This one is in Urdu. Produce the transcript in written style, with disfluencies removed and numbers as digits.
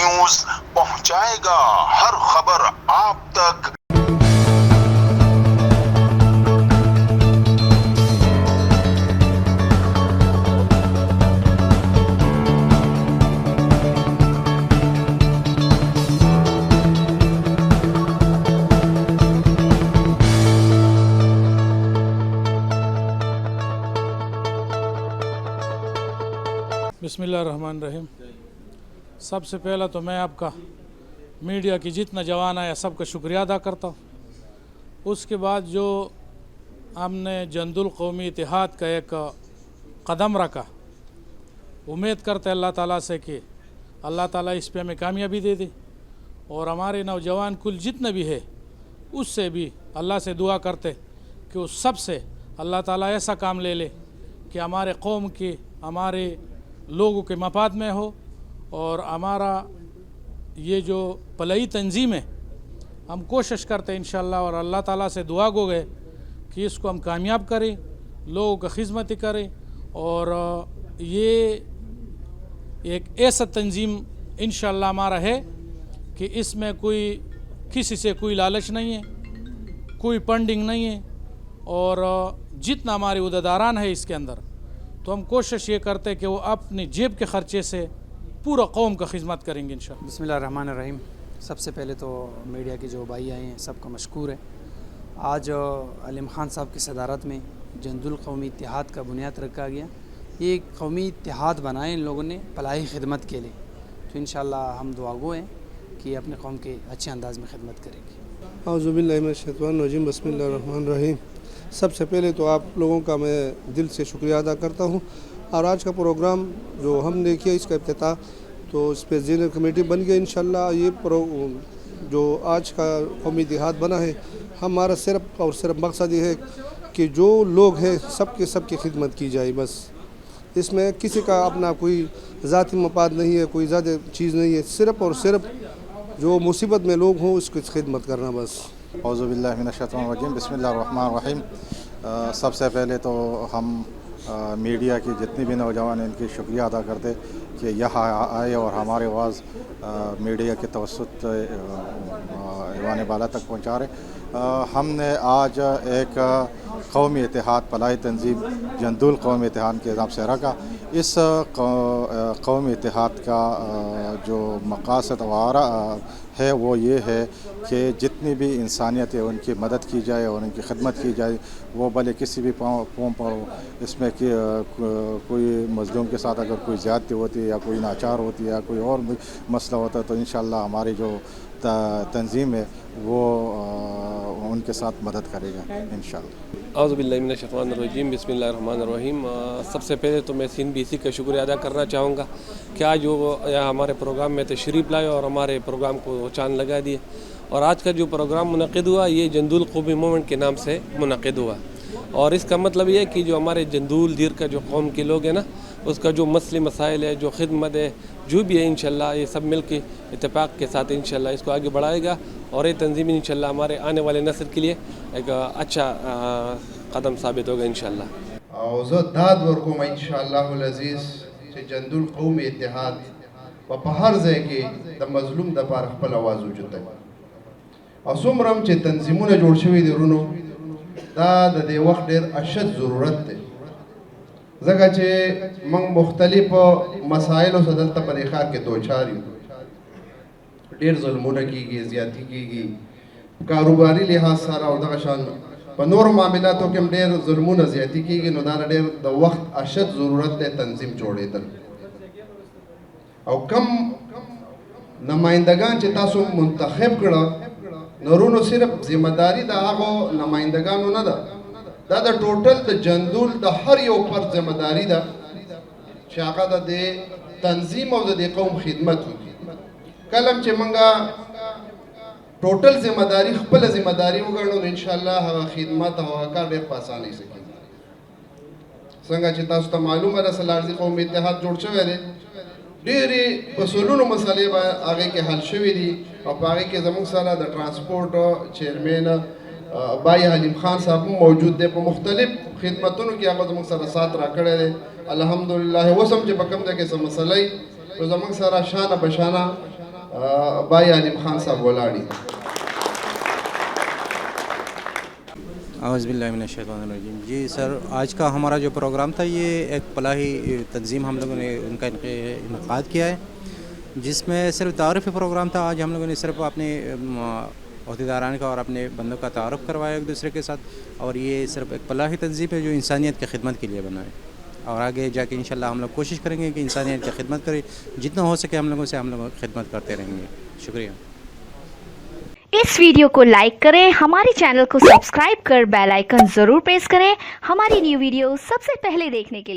نیوز پہنچائے گا ہر خبر آپ تک۔ بسم اللہ الرحمن الرحیم۔ سب سے پہلا تو میں آپ کا میڈیا کی جتنا جوان ہے سب کا شکریہ ادا کرتا ہوں۔ اس کے بعد جو ہم نے جند القومی اتحاد کا ایک قدم رکھا، امید کرتے اللہ تعالیٰ سے کہ اللہ تعالیٰ اس پہ ہمیں کامیابی دے دے، اور ہمارے نوجوان کل جتنے بھی ہے اس سے بھی اللہ سے دعا کرتے کہ اس سب سے اللہ تعالیٰ ایسا کام لے لے کہ ہمارے قوم کی، ہمارے لوگوں کے مفاد میں ہو، اور ہمارا یہ جو پلائی تنظیم ہے ہم کوشش کرتے ہیں انشاءاللہ، اور اللہ تعالیٰ سے دعا گو گئے کہ اس کو ہم کامیاب کریں، لوگوں کا خدمت کریں، اور یہ ایک ایسا تنظیم انشاءاللہ ہمارا ہے کہ اس میں کوئی کسی سے کوئی لالچ نہیں ہے، کوئی فنڈنگ نہیں ہے، اور جتنا ہمارے عہدیداران ہے اس کے اندر، تو ہم کوشش یہ کرتے کہ وہ اپنی جیب کے خرچے سے پورا قوم کا خدمت کریں گے انشاءاللہ۔ بسم اللہ الرحمن الرحیم۔ سب سے پہلے تو میڈیا کے جو بھائی آئے ہیں سب کا مشکور ہے۔ آج علیم خان صاحب کی صدارت میں جند القومی اتحاد کا بنیاد رکھا گیا۔ یہ ایک قومی اتحاد بنائے ان لوگوں نے فلاحی خدمت کے لیے، تو انشاءاللہ ہم دعا گو ہیں کہ اپنے قوم کے اچھے انداز میں خدمت کریں گے۔ اعوذ باللہ من الشیطان الرجیم، بسم اللہ الرحمن الرحیم۔ سب سے پہلے تو آپ لوگوں کا میں دل سے شکریہ ادا کرتا ہوں، اور آج کا پروگرام جو ہم نے کیا اس کا افتتاح، تو اس پہ زینر کمیٹی بن گیا انشاءاللہ۔ یہ جو آج کا قومی اتحاد بنا ہے، ہمارا صرف اور صرف مقصد یہ ہے کہ جو لوگ ہیں سب کی خدمت کی جائے، بس اس میں کسی کا اپنا کوئی ذاتی مفاد نہیں ہے، کوئی زیادہ چیز نہیں ہے، صرف اور صرف جو مصیبت میں لوگ ہوں اس کی خدمت کرنا بس۔ اعوذ باللہ من الشیطان الرجیم، بسم اللہ الرحمن الرحیم۔ سب سے پہلے تو ہم میڈیا کی جتنی بھی نوجوان ہیں ان کی شکریہ ادا کرتے کہ یہاں آئے اور ہمارے آواز میڈیا کے توسط ایوان بالا تک پہنچا رہے۔ ہم نے آج ایک قومی اتحاد فلاحی تنظیم جند القومی اتحاد کے نام سے رکھا۔ اس قومی اتحاد کا جو مقاصد ہے وہ یہ ہے کہ جتنی بھی انسانیت ہے ان کی مدد کی جائے اور ان کی خدمت کی جائے، وہ بھلے کسی بھی قوم پر ہو۔ اس میں کہ کوئی مظلوم کے ساتھ اگر کوئی زیادتی ہوتی ہے یا کوئی ناچار ہوتی ہے یا کوئی اور بھی مسئلہ ہوتا ہے تو انشاءاللہ ہماری جو تنظیم ہے وہ ان کے ساتھ مدد کرے گا انشاءاللہ۔ اعوذ باللہ من الشیطان الرجیم، بسم اللہ الرحمن الرحیم۔ سب سے پہلے تو میں CNBC کا شکریہ ادا کرنا چاہوں گا کہ آج وہ ہمارے پروگرام میں تشریف لائے اور ہمارے پروگرام کو چاند لگا دیے، اور آج کا جو پروگرام منعقد ہوا یہ جند القومی موومنٹ کے نام سے منعقد ہوا، اور اس کا مطلب یہ ہے کہ جو ہمارے جندول دیر کا جو قوم کے لوگ ہیں نا، اس کا جو مسئلے مسائل ہے، جو خدمت ہے، جو بھی ہے انشاءاللہ یہ سب مل کے اتفاق کے ساتھ انشاءاللہ اس کو آگے بڑھائے گا، اور یہ تنظیم انشاءاللہ ہمارے آنے والے نسل کے لیے ایک اچھا قدم ثابت ہوگا انشاءاللہ۔ زه داد ورکوم انشاءالله العزیز چې جند القومی اتحاد په هر ځای کې د مظلوم د پاره خپل اواز اوچت او څومره هم چې تنظیمونه جوړ شوي دي ورونو، دا د دې وخت ډېر اشد ضرورت دی، ځکه چې موږ مختلفو مسایلو سره دلته په دې ښار کې دوچار یو، ډېر ظلمونه کېږي، زیاتي کېږي، کاروباري لحاظ سره او دغه شان په نورو معاملاتو کې هم ډېر ظلمونه زیاتي کېږي، نو دا ډېر د وخت اشد ضرورت دی تنظیم جوړېدل، او کم نمائندگان چې تاسو منتخب کړه نورونو صرف ذمہ داری د هغو نمائندگانو نه ده، دا د ټوټل د جندول د هر یو فرد ذمہ داری ده چې هغه د دې تنظیم او د دې قوم خدمت وکړي۔ کله چې موږ ټوټل ذمہ داری خپل ذمہ داری وګڼو نو انشاءالله هغه خدمت او هغه کار ډېر په اسانۍ سره کېږي۔ څنګه چې تاسو ته معلومه ده سلارزي قومي اتحاد جوړ شوی دی، ډېرې په سلونو مسلې به هغې کې حل شوي دي، او په هغې کې زموږ سره د ټرانسپورټ چیرمین بھائی حلیم خان صاحب موجود دی، په مختلف خدمتونو کې هغه زموږ سره سات راکړی دی الحمدلله۔ اوس هم چې په کوم ځای کې څه مسله وي نو زموږ سره شانه بشانه بھائی علیم خان صاحب ولاړي. اعوذ باللہ من الشیطان الرجیم. جی سر، آج کا ہمارا جو پروگرام تھا یہ ایک فلاحی تنظیم ہم لوگوں نے ان کا انعقاد کیا ہے، جس میں صرف تعارفی پروگرام تھا. آج ہم لوگوں نے صرف اپنے عہدیداران کا اور اپنے بندوں کا تعارف کروایا ایک دوسرے کے ساتھ، اور یہ صرف ایک فلاحی تنظیم ہے جو انسانیت کی خدمت کے لیے بنا ہے، اور آگے جا کے انشاءاللہ ہم لوگ کوشش کریں گے کہ انسانیت کی خدمت کریں، جتنا ہو سکے ہم لوگوں سے ہم لوگ خدمت کرتے رہیں گے. شکریہ. اس ویڈیو کو لائک کریں، ہمارے چینل کو سبسکرائب کر بیل آئیکن ضرور پریس کریں ہماری نیو ویڈیو سب سے پہلے دیکھنے کے لیے.